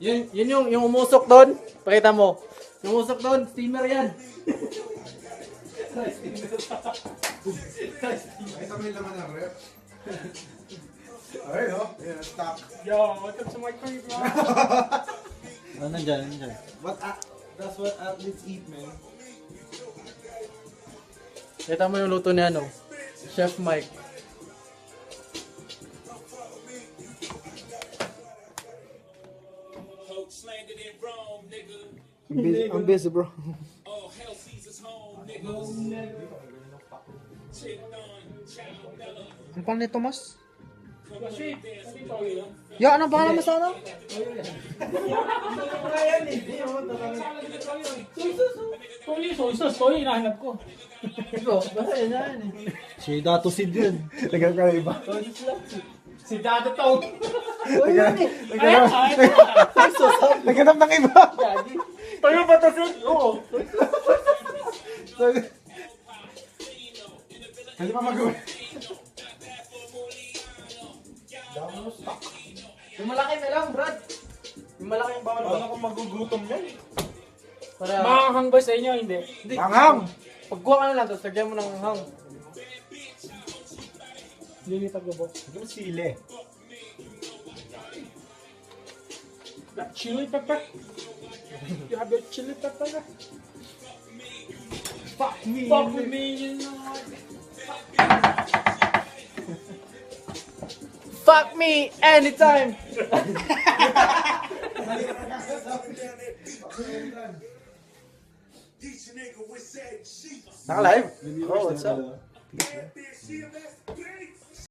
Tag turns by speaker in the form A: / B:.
A: Yun yung umusok doon. Pakita mo. Yung umusok doon, steamer yan.
B: Ito may laman ng rep. Ay, no? Yan, stock.
C: Yo, what's up sa my crib, bro?
A: Nandyan.
B: That's what athletes eat, man.
A: Kita mo yung luto niya, no? Chef Mike.
B: I'm busy, bro.
D: Ang pangalan ni Tomas?
C: Kasi, nandito ako yun.
D: Ya, anong pangalan mo sa ano?
C: Soy sauce, hinahanap ko.
A: Ito, basta yan yan eh.
D: Si Dato Sid yun.
B: Nagkakaiba.
C: Si Dado Tong.
A: Ayan,
C: Ayan,
B: Naghanap ng iba.
C: Tayo ba to, Sid? Oo.
B: Hindi pa mag-uwi.
A: Yung malaki na lang, Brad. Yung malaki yung bawal ba?
B: Paano kung magugutom yan?
A: Para,
C: Makakang ba sa inyo? Hindi.
A: hindi.
B: Manghang!
A: Pagkuha ka na lang, tapos lagyan mo ng hang.
C: Hindi niyo tagbabok.
B: Ito sili.
C: Black chili pepper. You have your chili pepper na?
A: Fuck me.
C: Fuck with me, you know.
A: Fuck me anytime. Naka-live? Oh, what's up?